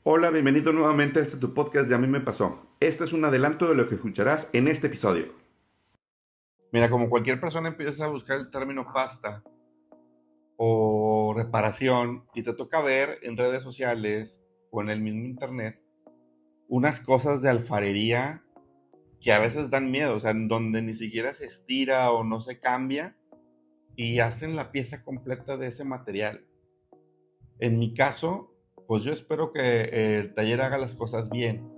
Hola, bienvenido nuevamente a tu podcast de A mí me pasó. Este es un adelanto de lo que escucharás en este episodio. Mira, como cualquier persona empieza a buscar el término pasta o reparación y te toca ver en redes sociales o en el mismo internet unas cosas de alfarería que a veces dan miedo, o sea, en donde ni siquiera se estira o no se cambia y hacen la pieza completa de ese material. En mi caso, pues yo espero que el taller haga las cosas bien.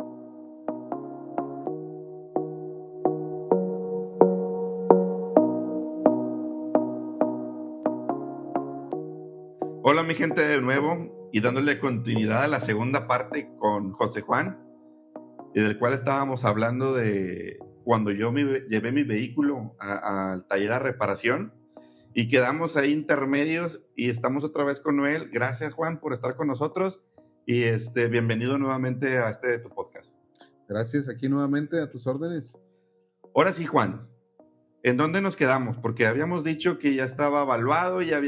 Hola mi gente de nuevo y dándole continuidad a la segunda parte con José Juan, y del cual estábamos hablando de cuando yo llevé mi vehículo al taller de reparación y quedamos ahí intermedios y estamos otra vez con Noel. Gracias Juan por estar con nosotros y bienvenido nuevamente a tu podcast. Gracias, aquí nuevamente a tus órdenes. Ahora sí Juan, ¿en dónde nos quedamos? Porque habíamos dicho que ya estaba evaluado, ya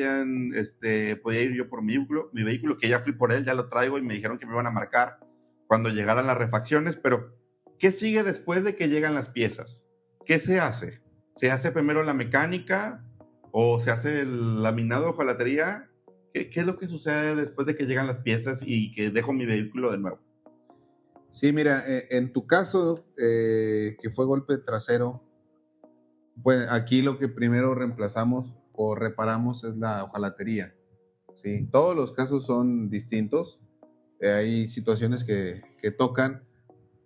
podía ir yo por mi vehículo, que ya fui por él, ya lo traigo y me dijeron que me iban a marcar cuando llegaran las refacciones, pero ¿qué sigue después de que llegan las piezas? ¿Qué se hace? ¿Se hace primero la mecánica o se hace el laminado o hojalatería? ¿Qué es lo que sucede después de que llegan las piezas y que dejo mi vehículo de nuevo? Sí, mira, en tu caso, que fue golpe trasero, pues aquí lo que primero reemplazamos o reparamos es la hojalatería. Sí, todos los casos son distintos. Hay situaciones que tocan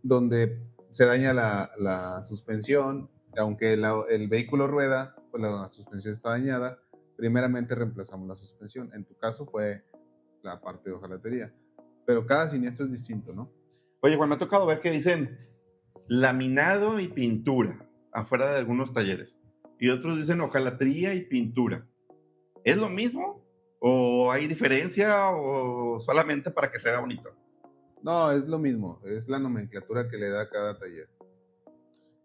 donde se daña la suspensión, aunque el vehículo rueda, pues la suspensión está dañada, primeramente reemplazamos la suspensión. En tu caso fue la parte de hojalatería, pero cada siniestro es distinto, ¿no? Oye, Juan, me ha tocado ver que dicen laminado y pintura afuera de algunos talleres. Y otros dicen hojalatería y pintura. ¿Es lo mismo? ¿O hay diferencia? ¿O solamente para que se vea bonito? No, es lo mismo, es la nomenclatura que le da cada taller.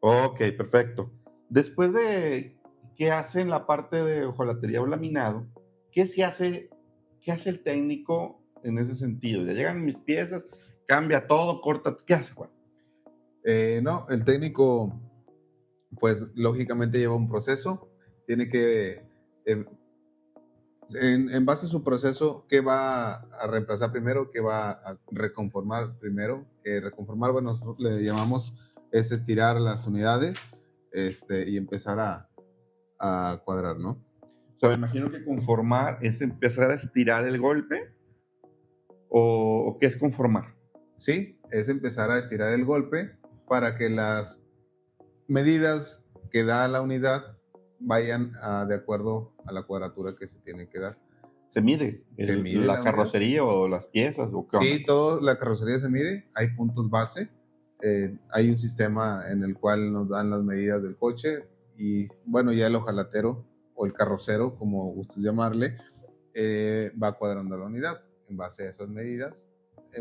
Ok, perfecto. Después de que hacen la parte de hojalatería o laminado, ¿qué se hace? ¿Qué hace el técnico en ese sentido? Ya llegan mis piezas, cambia todo, corta. ¿Qué hace, Juan? No, el técnico, pues lógicamente lleva un proceso, tiene que, en base a su proceso, ¿qué va a reemplazar primero? ¿Qué va a reconformar primero? Reconformar, bueno, nosotros le llamamos, es estirar las unidades y empezar a cuadrar, ¿no? O sea, me imagino que conformar es empezar a estirar el golpe, o ¿qué es conformar? Sí, es empezar a estirar el golpe para que las medidas que da la unidad vayan de acuerdo a la cuadratura que se tiene que dar. ¿Se mide, Se mide la la carrocería o las piezas? ¿O qué onda? Sí, toda la carrocería se mide, hay puntos base, hay un sistema en el cual nos dan las medidas del coche y bueno, ya el hojalatero o el carrocero, como gustes llamarle, va cuadrando la unidad. En base a esas medidas,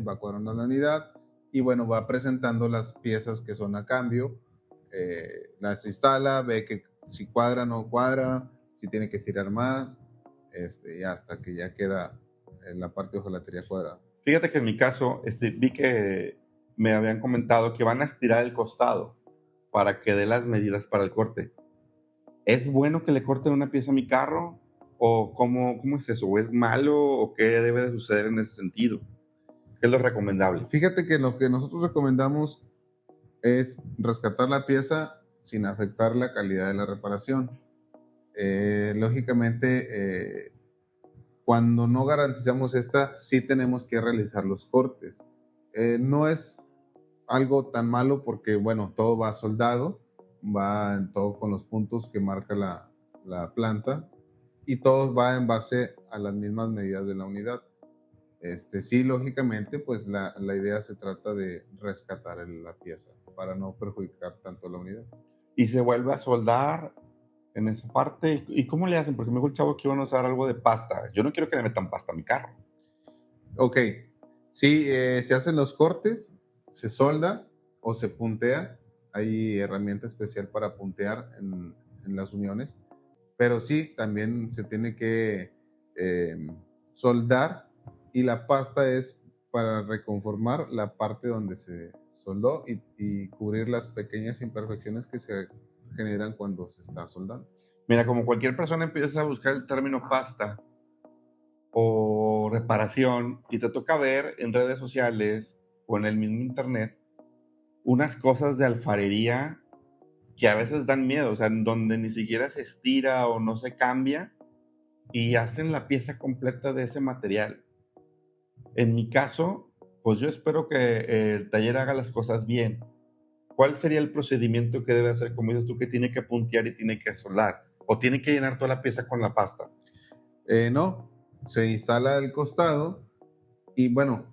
va cuadrando la unidad y bueno, va presentando las piezas que son a cambio, las instala, ve que si cuadra o no cuadra, si tiene que estirar más, y hasta que ya queda en la parte de hojalatería cuadrada. Fíjate que en mi caso, vi que me habían comentado que van a estirar el costado para que dé las medidas para el corte. ¿Es bueno que le corten una pieza a mi carro? ¿O cómo es eso? ¿O es malo? ¿O qué debe de suceder en ese sentido? ¿Qué es lo recomendable? Fíjate que lo que nosotros recomendamos es rescatar la pieza sin afectar la calidad de la reparación. Lógicamente, cuando no garantizamos esta, sí tenemos que realizar los cortes. No es algo tan malo porque, bueno, todo va soldado, va en todo con los puntos que marca la planta y todo va en base a las mismas medidas de la unidad. Sí, lógicamente, pues la idea se trata de rescatar la pieza para no perjudicar tanto la unidad. ¿Y se vuelve a soldar en esa parte? ¿Y cómo le hacen? Porque me dijo el chavo que iban a usar algo de pasta. Yo no quiero que le metan pasta a mi carro. Ok, sí, se hacen los cortes, se solda o se puntea. Hay herramienta especial para puntear en las uniones, pero sí, también se tiene que soldar y la pasta es para reconformar la parte donde se soldó y cubrir las pequeñas imperfecciones que se generan cuando se está soldando. Mira, como cualquier persona empieza a buscar el término pasta o reparación y te toca ver en redes sociales o en el mismo internet unas cosas de alfarería que a veces dan miedo, o sea, en donde ni siquiera se estira o no se cambia y hacen la pieza completa de ese material. En mi caso, pues yo espero que el taller haga las cosas bien. ¿Cuál sería el procedimiento que debe hacer, como dices tú, que tiene que puntear y tiene que soldar? ¿O tiene que llenar toda la pieza con la pasta? No, se instala al costado y bueno,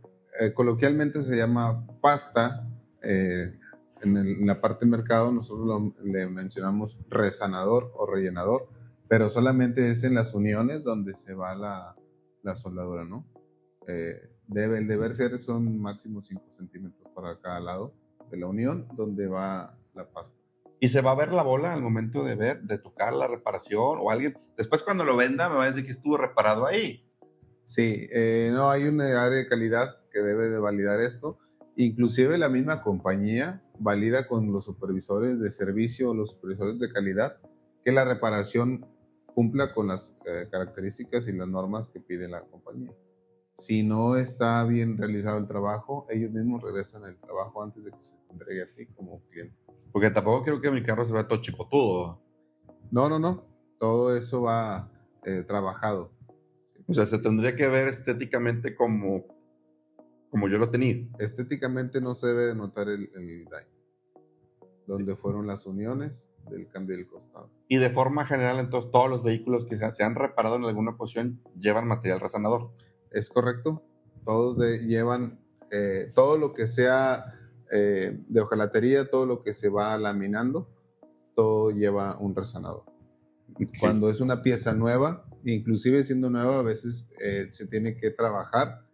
coloquialmente se llama pasta. En la parte del mercado nosotros le mencionamos resanador o rellenador, pero solamente es en las uniones donde se va la soldadura, ¿no? El deber ser son máximo 5 centímetros para cada lado de la unión donde va la pasta. ¿Y se va a ver la bola al momento de tocar la reparación? O alguien, después cuando lo venda me va a decir que estuvo reparado ahí. Sí, no hay una área de calidad que debe de validar esto. Inclusive la misma compañía valida con los supervisores de servicio o los supervisores de calidad que la reparación cumpla con las características y las normas que pide la compañía. Si no está bien realizado el trabajo, ellos mismos regresan el trabajo antes de que se te entregue a ti como cliente. Porque tampoco quiero que mi carro se vea todo chipotudo. No. Todo eso va trabajado. O sea, se tendría que ver estéticamente como yo lo tenía. Estéticamente no se debe de notar el daño. Donde fueron las uniones del cambio del costado. Y de forma general, entonces, todos los vehículos que se han reparado en alguna ocasión llevan material resanador. Es correcto. Todos llevan todo lo que sea de hojalatería, todo lo que se va laminando, todo lleva un resanador. Okay. Cuando es una pieza nueva, inclusive siendo nueva, a veces se tiene que trabajar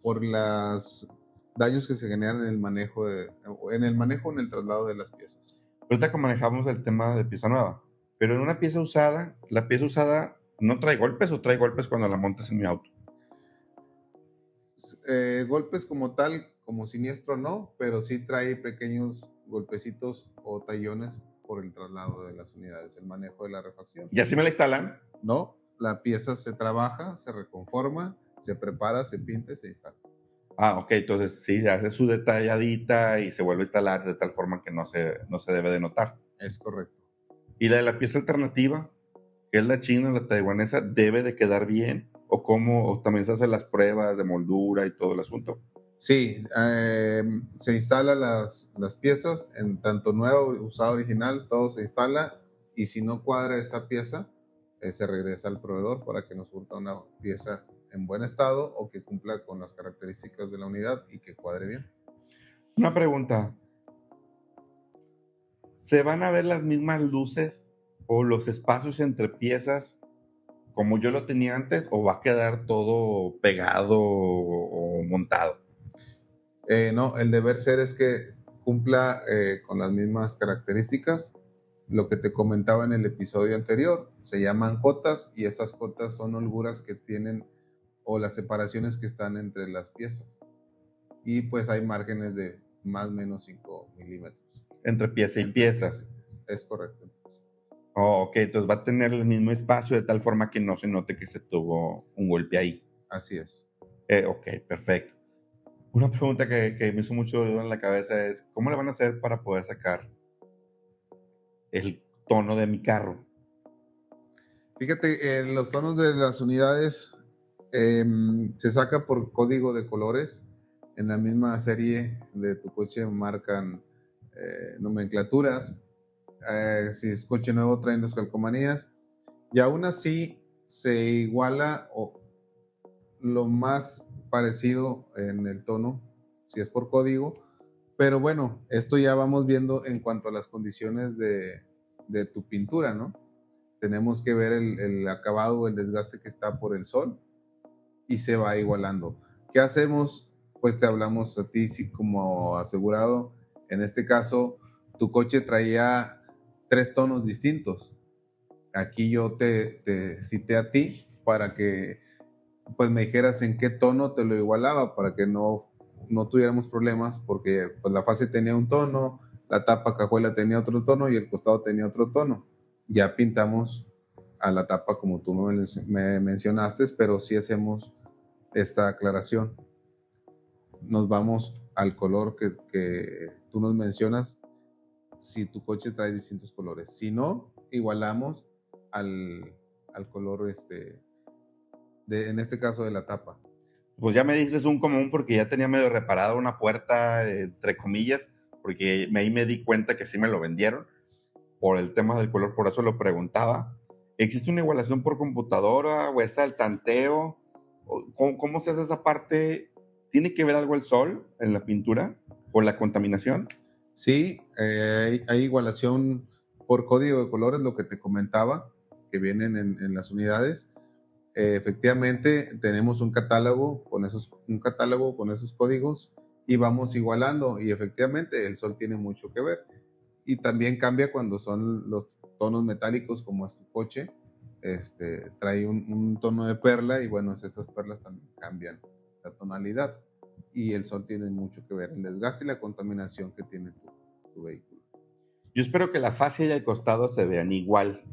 por los daños que se generan en el manejo, en el traslado de las piezas. Ahorita que manejamos el tema de pieza nueva, pero en una pieza usada, ¿la pieza usada no trae golpes o trae golpes cuando la montas en mi auto? Golpes como tal, como siniestro no, pero sí trae pequeños golpecitos o tallones por el traslado de las unidades, el manejo de la refacción. ¿Y así me la instalan? No, la pieza se trabaja, se reconforma, se prepara, se pinta y se instala. Ah, ok, entonces sí, se hace su detalladita y se vuelve a instalar de tal forma que no se debe de notar. Es correcto. ¿Y la de la pieza alternativa, que es la china, la taiwanesa, debe de quedar bien? ¿O cómo? ¿O también se hacen las pruebas de moldura y todo el asunto? Sí, se instalan las piezas, en tanto nueva o usada original, todo se instala, y si no cuadra esta pieza, se regresa al proveedor para que nos surta una pieza en buen estado o que cumpla con las características de la unidad y que cuadre bien. Una pregunta. ¿Se van a ver las mismas luces o los espacios entre piezas como yo lo tenía antes, o va a quedar todo pegado o montado? No, el deber ser es que cumpla con las mismas características. Lo que te comentaba en el episodio anterior, se llaman cotas, y estas cotas son holguras que tienen o las separaciones que están entre las piezas. Y pues hay márgenes de más o menos 5 milímetros. Entre pieza y pieza. Es correcto. Oh, ok, entonces va a tener el mismo espacio de tal forma que no se note que se tuvo un golpe ahí. Así es. Ok, perfecto. Una pregunta que me hizo mucho ruido en la cabeza es, ¿cómo le van a hacer para poder sacar el tono de mi carro? Fíjate, los tonos de las unidades se saca por código de colores. En la misma serie de tu coche marcan nomenclaturas. Si es coche nuevo, traen las calcomanías. Y aún así se iguala o lo más parecido en el tono, si es por código. Pero bueno, esto ya vamos viendo en cuanto a las condiciones de tu pintura, ¿no? Tenemos que ver el acabado o el desgaste que está por el sol y se va igualando. ¿Qué hacemos? Pues te hablamos a ti sí, como asegurado. En este caso, tu coche traía 3 tonos distintos. Aquí yo te cité a ti para que pues me dijeras en qué tono te lo igualaba para que no tuviéramos problemas, porque pues la fase tenía un tono, la tapa cajuela tenía otro tono y el costado tenía otro tono. Ya pintamos a la tapa como tú me mencionaste, pero sí hacemos esta aclaración. Nos vamos al color que tú nos mencionas si tu coche trae distintos colores. Si no, igualamos al color, en este caso de la tapa. Pues ya me dices un común porque ya tenía medio reparada una puerta, entre comillas, porque ahí me di cuenta que sí me lo vendieron por el tema del color, por eso lo preguntaba. ¿Existe una igualación por computadora o está el tanteo? ¿Cómo se hace esa parte? ¿Tiene que ver algo el sol en la pintura o la contaminación? Sí, hay igualación por código de colores, lo que te comentaba, que vienen en las unidades. Efectivamente, tenemos un catálogo con esos códigos y vamos igualando. Y efectivamente, el sol tiene mucho que ver. Y también cambia cuando son los tonos metálicos, como es tu coche. Trae un tono de perla y bueno, estas perlas también cambian la tonalidad. Y el sol tiene mucho que ver, el desgaste y la contaminación que tiene tu vehículo. Yo espero que la fascia y el costado se vean igual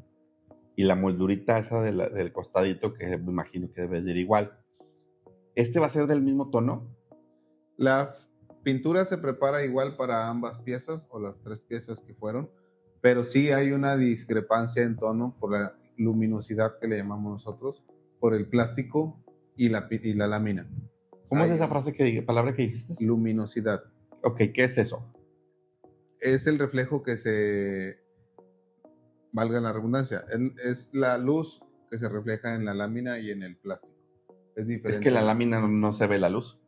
y la moldurita esa del costadito, que me imagino que debe de ir igual. ¿Este va a ser del mismo tono? La pintura se prepara igual para ambas piezas o las 3 piezas que fueron, pero sí hay una discrepancia en tono por la luminosidad que le llamamos nosotros, por el plástico y la lámina. ¿Cómo es Hay esa palabra que dijiste? luminosidad. Ok, ¿qué es eso? Es el reflejo valga la redundancia, es la luz que se refleja en la lámina y en el plástico. Es diferente. Es que la lámina no se ve la luz.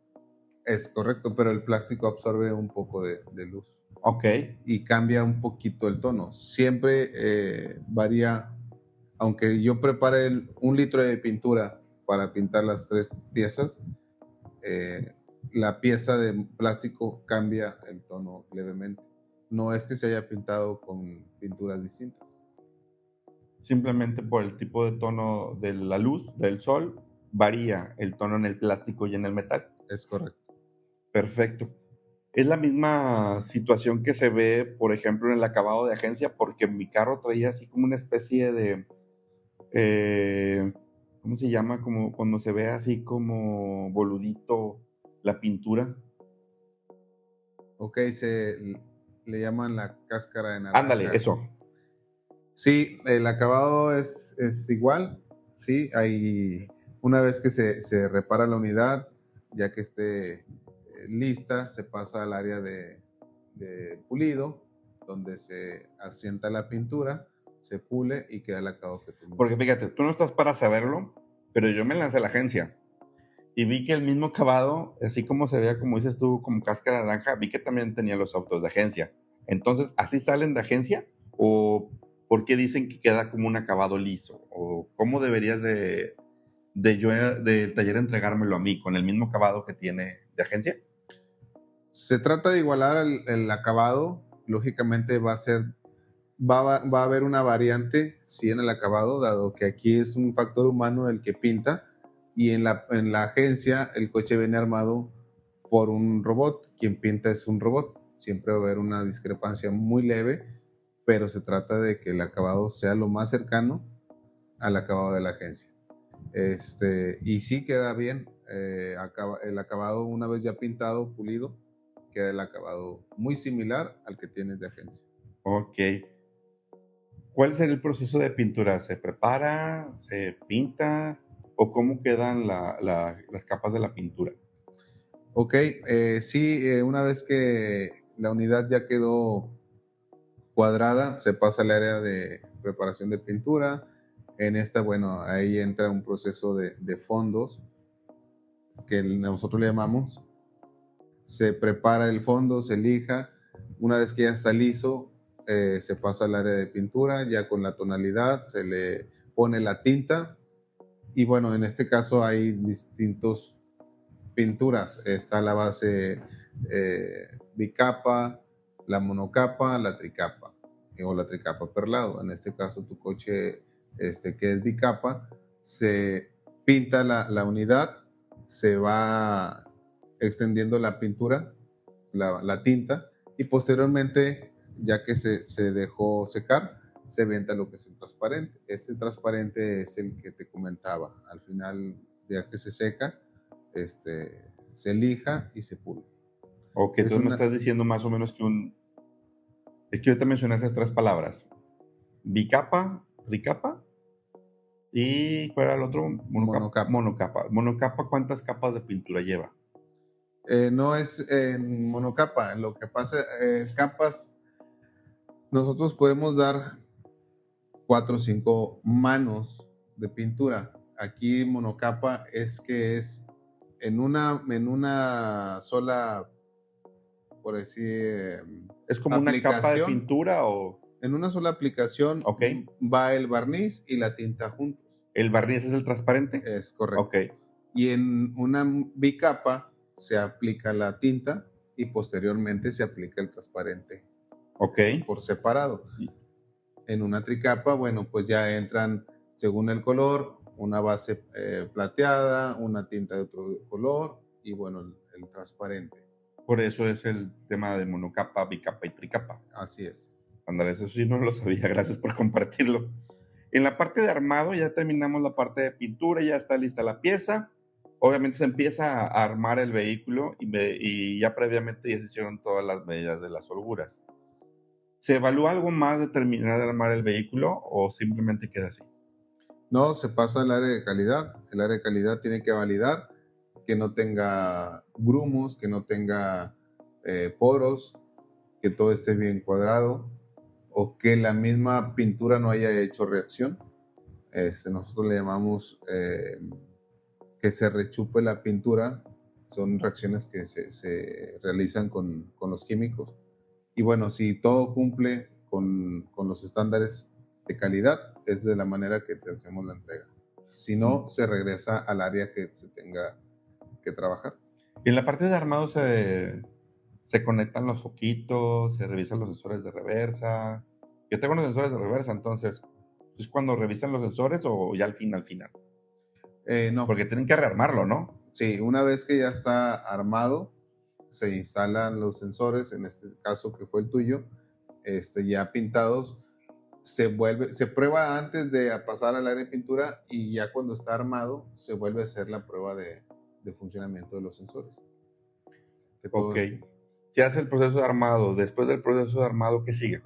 Es correcto, pero el plástico absorbe un poco de luz. Ok. Y cambia un poquito el tono. Siempre varía, aunque yo prepare 1 litro de pintura para pintar las 3 piezas, la pieza de plástico cambia el tono levemente. No es que se haya pintado con pinturas distintas. Simplemente por el tipo de tono de la luz, del sol, varía el tono en el plástico y en el metal. Es correcto. Perfecto. Es la misma situación que se ve, por ejemplo, en el acabado de agencia, porque mi carro traía así como una especie de, ¿cómo se llama? Como cuando se ve así como boludito la pintura. Ok, le llaman la cáscara de naranja. Ándale, eso. Sí, el acabado es igual. Sí, una vez que se repara la unidad, ya que esté lista, se pasa al área de pulido, donde se asienta la pintura, se pule y queda el acabado que tenemos. Porque fíjate, tú no estás para saberlo, pero yo me lancé a la agencia y vi que el mismo acabado, así como se veía, como dices tú, como cáscara naranja, vi que también tenía los autos de agencia. Entonces, ¿así salen de agencia? ¿O por qué dicen que queda como un acabado liso? ¿O cómo deberías del taller entregármelo a mí con el mismo acabado que tiene de agencia? Se trata de igualar el acabado. Lógicamente va a haber una variante, sí, en el acabado, dado que aquí es un factor humano el que pinta, y en la agencia el coche viene armado por un robot. Quien pinta es un robot. Siempre va a haber una discrepancia muy leve, pero se trata de que el acabado sea lo más cercano al acabado de la agencia. Y sí queda bien. El acabado, una vez ya pintado, pulido, queda el acabado muy similar al que tienes de agencia. Ok. ¿Cuál sería el proceso de pintura? ¿Se prepara? ¿Se pinta? ¿O cómo quedan las capas de la pintura? Ok, sí, una vez que la unidad ya quedó cuadrada, se pasa al área de preparación de pintura. En esta, bueno, ahí entra un proceso de fondos que nosotros le llamamos. Se prepara el fondo, se lija. Una vez que ya está liso, se pasa al área de pintura, ya con la tonalidad, se le pone la tinta. Y bueno, en este caso hay distintos pinturas. Está la base bicapa, la monocapa, la tricapa o la tricapa perlado. En este caso tu coche que es bicapa se pinta la unidad, se va extendiendo la pintura, la tinta, y posteriormente, ya que se dejó secar, se venta lo que es el transparente. Este transparente es el que te comentaba. Al final, ya que se seca, se lija y se pule. Ok, Es tú me una, estás diciendo más o menos que Es que yo te mencioné esas tres palabras. Bicapa, tricapa y ¿cuál era el otro? monocapa. Monocapa. Monocapa, ¿cuántas capas de pintura lleva? No es en monocapa. Lo que pasa, capas, nosotros podemos dar 4 o 5 manos de pintura. Aquí monocapa es que es en una sola, por decir, ¿Es como una capa de aplicación. pintura o...? En una sola aplicación Ok. va el barniz y la tinta juntos. ¿El barniz es el transparente? Es correcto. Ok. Y en una bicapa se aplica la tinta y posteriormente se aplica el transparente. Ok. Por separado. En una tricapa, bueno, pues ya entran según el color, una base plateada, una tinta de otro color y bueno, el transparente. Por eso es el tema de monocapa, bicapa y tricapa. Así es. Ándale, eso sí no lo sabía, gracias por compartirlo. En la parte de armado ya terminamos la parte de pintura, ya está lista la pieza. Obviamente se empieza a armar el vehículo y ya previamente ya se hicieron todas las medidas de las holguras. ¿Se evalúa algo más de terminar de armar el vehículo o simplemente queda así? No, se pasa al área de calidad. El área de calidad tiene que validar que no tenga grumos, que no tenga poros, que todo esté bien cuadrado o que la misma pintura no haya hecho reacción. Nosotros le llamamos que se rechupe la pintura. Son reacciones que se realizan con los químicos. Y bueno, si todo cumple con los estándares de calidad, es de la manera que te hacemos la entrega. Si no, se regresa al área que se tenga que trabajar. Y en la parte de armado se conectan los foquitos, se revisan los sensores de reversa. Yo tengo unos sensores de reversa, entonces, ¿es cuando revisan los sensores o ya al final? No. Porque tienen que rearmarlo, ¿no? Sí, una vez que ya está armado, se instalan los sensores, en este caso que fue el tuyo, ya pintados, se prueba antes de pasar al área de pintura y ya cuando está armado se vuelve a hacer la prueba de funcionamiento de los sensores. Ok. Se hace el proceso de armado. Después del proceso de armado, ¿qué sigue?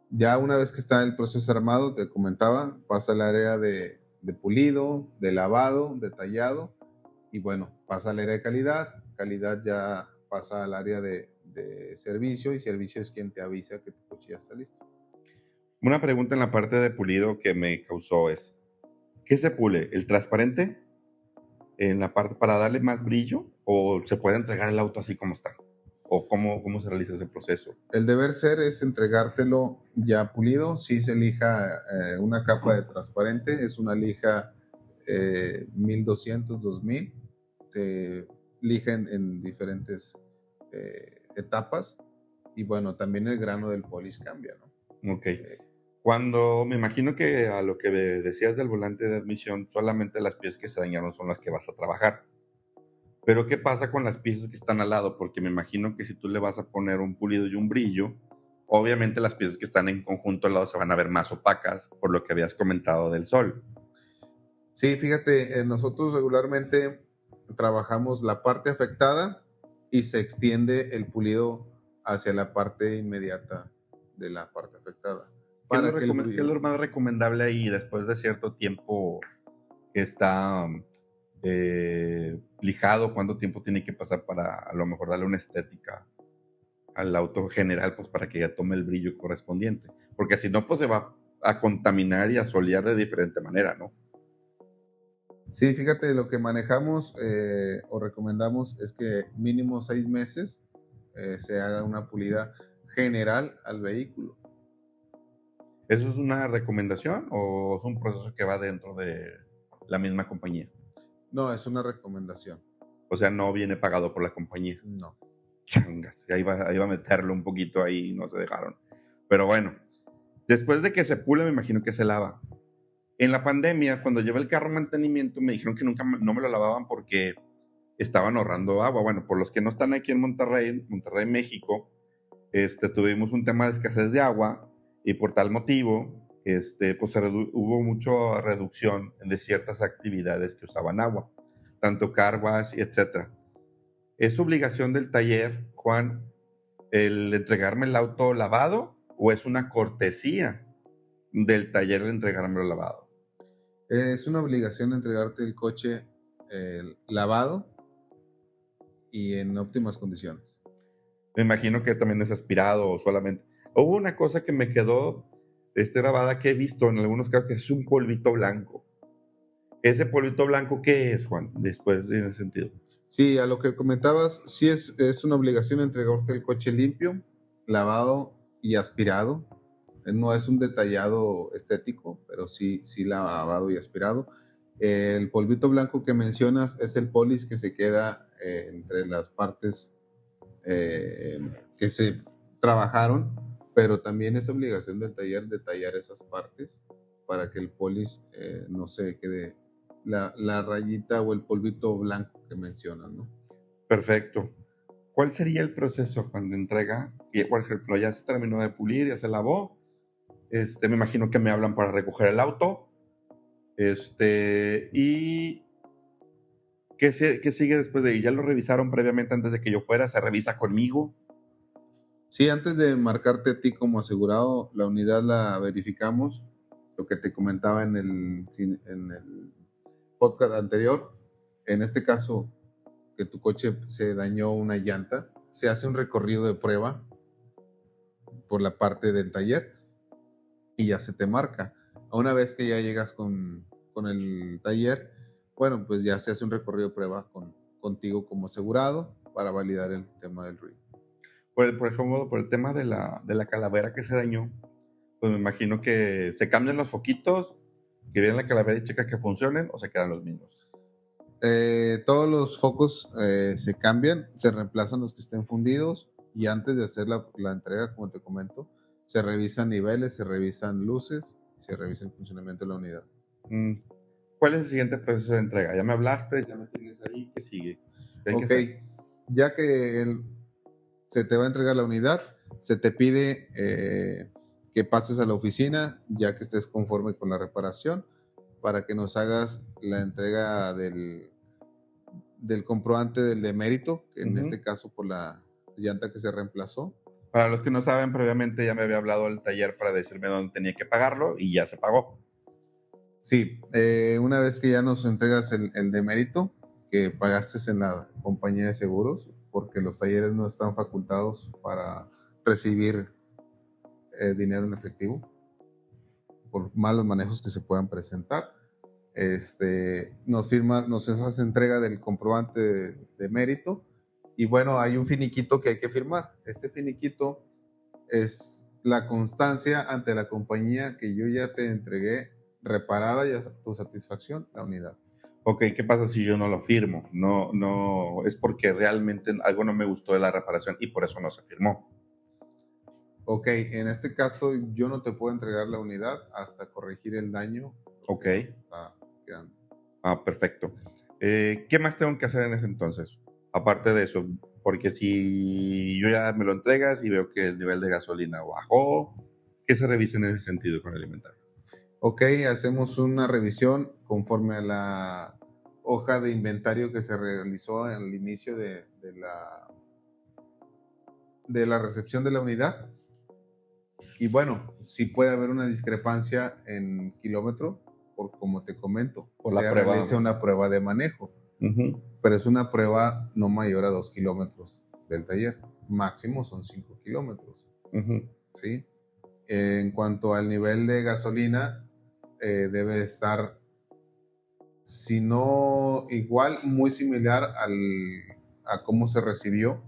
Ya una vez que está el proceso armado, te comentaba, pasa al área de pulido, de lavado, de tallado y bueno, pasa al área de calidad. Calidad ya pasa al área de servicio y servicio es quien te avisa que tu coche ya está listo. Una pregunta en la parte de pulido que me causó es, ¿qué se pule? ¿El transparente en la parte para darle más brillo o se puede entregar el auto así como está? ¿O cómo se realiza ese proceso? El deber ser es entregártelo ya pulido. Si se elija una capa de transparente, es una lija 1200, 2000. Se lija en diferentes etapas. Y bueno, también el grano del polish cambia, ¿no? Ok. Cuando me imagino que a lo que decías del volante de admisión, solamente las piezas que se dañaron son las que vas a trabajar. Pero ¿qué pasa con las piezas que están al lado? Porque me imagino que si tú le vas a poner un pulido y un brillo, obviamente las piezas que están en conjunto al lado se van a ver más opacas, por lo que habías comentado del sol. Sí, fíjate, nosotros regularmente trabajamos la parte afectada y se extiende el pulido hacia la parte inmediata de la parte afectada. ¿Qué es lo más recomendable ahí después de cierto tiempo que está lijado? ¿Cuánto tiempo tiene que pasar para a lo mejor darle una estética al auto general, pues para que ya tome el brillo correspondiente? Porque si no, pues se va a contaminar y a solear de diferente manera, ¿no? Sí, fíjate, lo que manejamos o recomendamos es que mínimo 6 meses se haga una pulida general al vehículo. ¿Eso es una recomendación o es un proceso que va dentro de la misma compañía? No, es una recomendación. O sea, no viene pagado por la compañía. No. Changas, ahí va a meterlo un poquito ahí y no se dejaron. Pero bueno, después de que se pule, me imagino que se lava. En la pandemia, cuando llevé el carro a mantenimiento, me dijeron que nunca no me lo lavaban porque estaban ahorrando agua. Bueno, por los que no están aquí en Monterrey, México, tuvimos un tema de escasez de agua y por tal motivo, pues hubo mucha reducción de ciertas actividades que usaban agua, tanto car wash, etcétera. ¿Es obligación del taller, Juan, el entregarme el auto lavado o es una cortesía del taller el entregármelo lavado? Es una obligación entregarte el coche lavado y en óptimas condiciones. Me imagino que también es aspirado o solamente. Hubo una cosa que me quedó grabada que he visto en algunos casos, que es un polvito blanco. ¿Ese polvito blanco qué es, Juan? Después, en ese sentido. Sí, a lo que comentabas, sí es una obligación entregarte el coche limpio, lavado y aspirado. No es un detallado estético, pero sí lavado y aspirado. El polvito blanco que mencionas es el polis que se queda entre las partes que se trabajaron, pero también es obligación del taller detallar esas partes para que el polis no se quede la rayita o el polvito blanco que mencionas, ¿no? Perfecto. ¿Cuál sería el proceso cuando entrega? Y, por ejemplo, ya se terminó de pulir, ya se lavó. Me imagino que me hablan para recoger el auto. ¿Y qué sigue después de ahí? ¿Ya lo revisaron previamente antes de que yo fuera? ¿Se revisa conmigo? Sí, antes de marcarte a ti como asegurado, la unidad la verificamos. Lo que te comentaba en el podcast anterior, en este caso, que tu coche se dañó una llanta, se hace un recorrido de prueba por la parte del taller y ya se te marca. Una vez que ya llegas con el taller, bueno, pues ya se hace un recorrido de prueba contigo como asegurado para validar el tema del ruido. Por ejemplo, por el tema de la calavera que se dañó, pues me imagino que se cambian los foquitos, que viene la calavera y checa que funcionen, o se quedan los mismos. Todos los focos se cambian, se reemplazan los que estén fundidos y antes de hacer la entrega, como te comento, se revisan niveles, se revisan luces, se revisa el funcionamiento de la unidad. ¿Cuál es el siguiente proceso de entrega? Ya me hablaste, ya me tienes ahí, ¿qué sigue? Ok, ya que se te va a entregar la unidad, se te pide que pases a la oficina, ya que estés conforme con la reparación, para que nos hagas la entrega del comprobante del demérito, que en este caso por la llanta que se reemplazó. Para los que no saben, previamente ya me había hablado el taller para decirme dónde tenía que pagarlo y ya se pagó. Sí, una vez que ya nos entregas el demérito que pagaste en la compañía de seguros, porque los talleres no están facultados para recibir dinero en efectivo por malos manejos que se puedan presentar. Nos hace entrega del comprobante de mérito y bueno, hay un finiquito que hay que firmar. Este finiquito es la constancia ante la compañía que yo ya te entregué reparada y a tu satisfacción la unidad. Ok, ¿qué pasa si yo no lo firmo? No, es porque realmente algo no me gustó de la reparación y por eso no se firmó. Ok, en este caso yo no te puedo entregar la unidad hasta corregir el daño. Ok. Está quedando. Perfecto. ¿Qué más tengo que hacer en ese entonces? Aparte de eso, porque si yo ya me lo entregas y veo que el nivel de gasolina bajó, ¿qué se revisa en ese sentido con el inventario? Ok, hacemos una revisión conforme a la hoja de inventario que se realizó al inicio de la recepción de la unidad. Y bueno, sí puede haber una discrepancia en kilómetro, por como te comento, se realiza una prueba de manejo, pero es una prueba no mayor a 2 kilómetros del taller, máximo son 5 kilómetros. ¿Sí? En cuanto al nivel de gasolina, debe estar, si no igual, muy similar a cómo se recibió,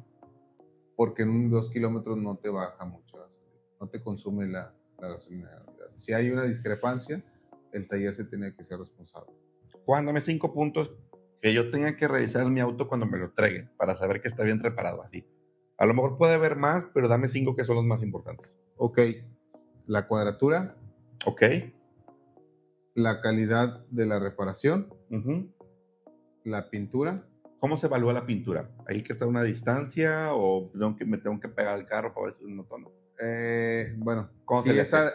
porque en 2 kilómetros no te baja mucho gasolina, no te consume la gasolina. Si hay una discrepancia, el taller se tiene que ser responsable. Juan, dame 5 puntos que yo tenga que revisar en mi auto cuando me lo entreguen para saber que está bien reparado así. A lo mejor puede haber más, pero dame 5 que son los más importantes. Ok, la cuadratura. Ok. la calidad de la reparación, Ujú. la pintura. ¿Cómo se evalúa la pintura? ¿Hay que estar a una distancia o me tengo que pegar al carro para ver si es un tono? Bueno, ¿Cómo se sí le es hace?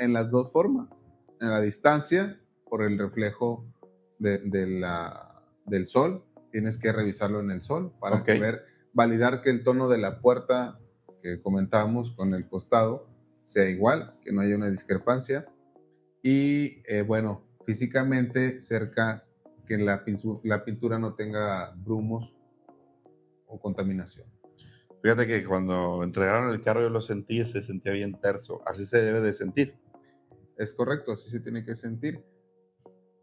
en las dos formas. En la distancia, por el reflejo del sol, tienes que revisarlo en el sol para Ok. validar que el tono de la puerta que comentábamos con el costado sea igual, que no haya una discrepancia. Y bueno, físicamente cerca, que la pintura no tenga brumos o contaminación. Fíjate que cuando entregaron el carro yo lo sentí y se sentía bien terso. Así se debe de sentir. Es correcto, así se tiene que sentir.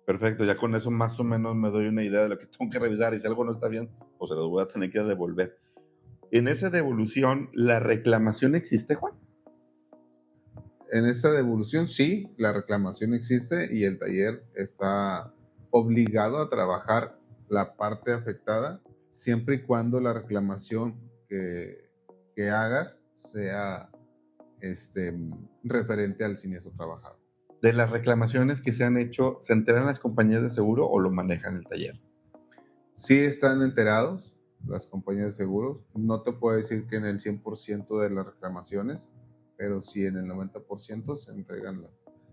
Perfecto, ya con eso más o menos me doy una idea de lo que tengo que revisar y si algo no está bien, pues se lo voy a tener que devolver. En esa devolución, ¿la reclamación existe, Juan? En esa devolución, sí, la reclamación existe y el taller está obligado a trabajar la parte afectada siempre y cuando la reclamación que hagas sea este, referente al siniestro trabajado. De las reclamaciones que se han hecho, ¿se enteran las compañías de seguro o lo manejan el taller? Sí están enterados las compañías de seguros. No te puedo decir que en el 100% de las reclamaciones, pero sí en el 90%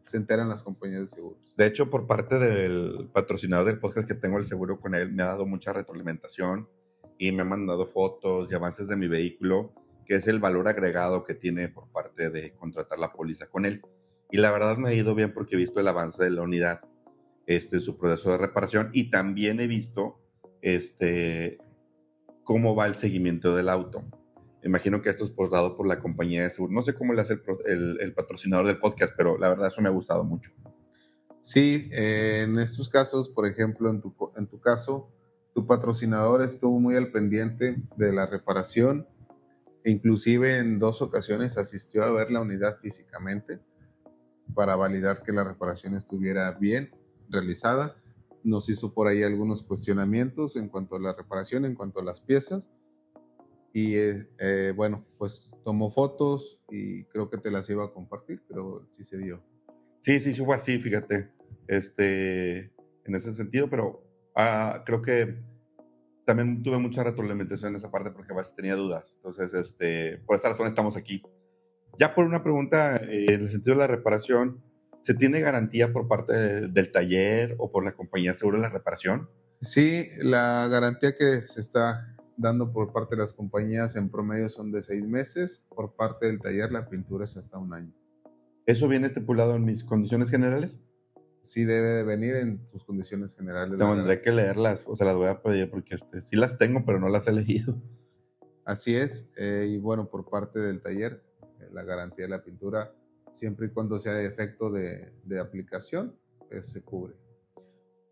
se enteran las compañías de seguros. De hecho, por parte del patrocinador del podcast que tengo el seguro con él, me ha dado mucha retroalimentación y me ha mandado fotos y avances de mi vehículo, que es el valor agregado que tiene por parte de contratar la póliza con él. Y la verdad me ha ido bien porque he visto el avance de la unidad, su proceso de reparación y también he visto cómo va el seguimiento del auto. Imagino que esto es dado por la compañía de seguro. No sé cómo le hace el patrocinador del podcast, pero la verdad eso me ha gustado mucho. Sí, en estos casos, por ejemplo, en tu caso, tu patrocinador estuvo muy al pendiente de la reparación e inclusive en 2 ocasiones asistió a ver la unidad físicamente para validar que la reparación estuviera bien realizada. Nos hizo por ahí algunos cuestionamientos en cuanto a la reparación, en cuanto a las piezas. Y bueno, pues tomó fotos y creo que te las iba a compartir, pero sí se dio. Sí, sí, sí fue así, fíjate, en ese sentido, pero creo que también tuve mucha retroalimentación en esa parte porque a veces tenía dudas. Entonces, por esta razón estamos aquí. Ya por una pregunta, en el sentido de la reparación, ¿se tiene garantía por parte del taller o por la compañía de seguro de la reparación? Sí, la garantía que se está dando por parte de las compañías en promedio son de 6 meses. Por parte del taller, la pintura es hasta un año. ¿Eso viene estipulado en mis condiciones generales? Sí debe de venir en sus condiciones generales la Tendré que garantía. leerlas, o sea, las voy a pedir porque sí las tengo, pero no las he leído. Así es, y bueno, por parte del taller, la garantía de la pintura, siempre y cuando sea de efecto de aplicación, pues se cubre.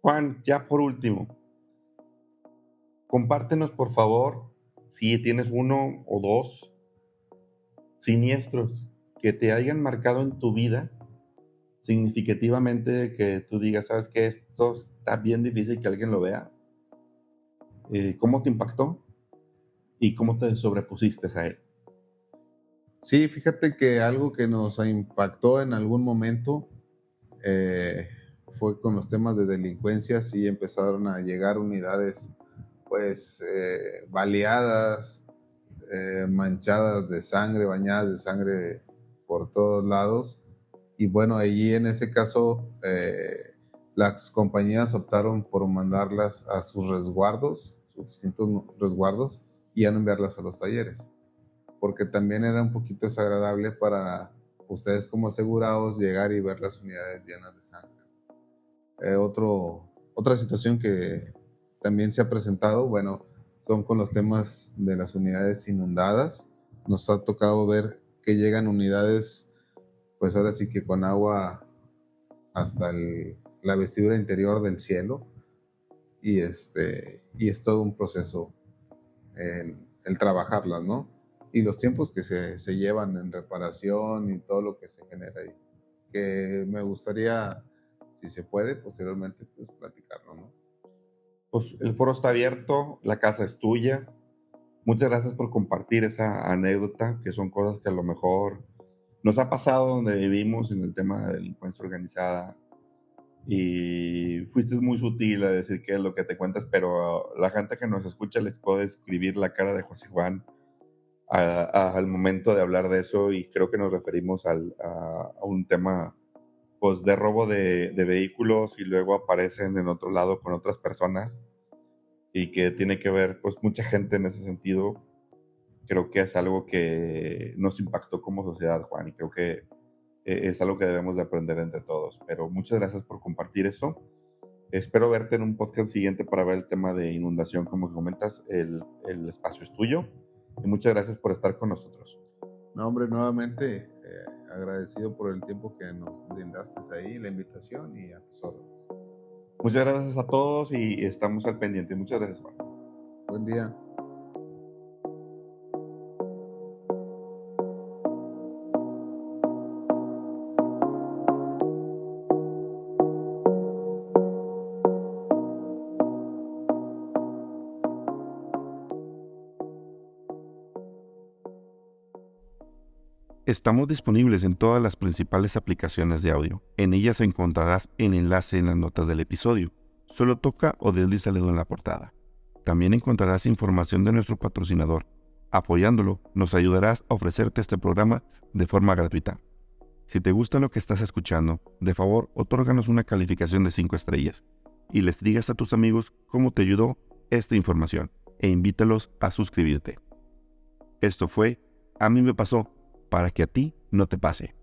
Juan, ya por último, compártenos por favor si tienes uno o dos siniestros que te hayan marcado en tu vida significativamente, que tú digas, sabes que esto está bien difícil que alguien lo vea. ¿Cómo te impactó y cómo te sobrepusiste a él? Sí, fíjate que algo que nos impactó en algún momento eh, fue con los temas de delincuencia. Sí empezaron a llegar unidades pues baleadas, manchadas de sangre, bañadas de sangre por todos lados. Y bueno, allí en ese caso las compañías optaron por mandarlas a sus resguardos, sus distintos resguardos, y ya no enviarlas a los talleres, porque también era un poquito desagradable para ustedes como asegurados llegar y ver las unidades llenas de sangre. Otra situación que también se ha presentado, bueno, son con los temas de las unidades inundadas. Nos ha tocado ver que llegan unidades, pues ahora sí que con agua hasta la vestidura interior del cielo, y es todo un proceso el trabajarlas, ¿no? Y los tiempos que se llevan en reparación y todo lo que se genera ahí, que me gustaría, si se puede, posteriormente, pues platicarlo, ¿no? Pues el foro está abierto, la casa es tuya. Muchas gracias por compartir esa anécdota, que son cosas que a lo mejor nos ha pasado donde vivimos en el tema de delincuencia organizada, y fuiste muy sutil a decir qué es lo que te cuentas, pero la gente que nos escucha les puede describir la cara de José Juan al momento de hablar de eso, y creo que nos referimos a un tema pues de robo de vehículos, y luego aparecen en otro lado con otras personas, y que tiene que ver pues mucha gente en ese sentido. Creo que es algo que nos impactó como sociedad, Juan, y creo que es algo que debemos de aprender entre todos. Pero muchas gracias por compartir eso. Espero verte en un podcast siguiente para ver el tema de inundación. Como comentas, el espacio es tuyo. Y muchas gracias por estar con nosotros. No, hombre, nuevamente agradecido por el tiempo que nos brindaste ahí, la invitación y a tus órdenes. Muchas gracias a todos y estamos al pendiente. Muchas gracias, Juan. Buen día. Estamos disponibles en todas las principales aplicaciones de audio. En ellas encontrarás el enlace en las notas del episodio. Solo toca o desliza el dedo en la portada. También encontrarás información de nuestro patrocinador. Apoyándolo, nos ayudarás a ofrecerte este programa de forma gratuita. Si te gusta lo que estás escuchando, de favor, otórganos una calificación de 5 estrellas y les digas a tus amigos cómo te ayudó esta información e invítalos a suscribirte. Esto fue A mí me pasó, para que a ti no te pase.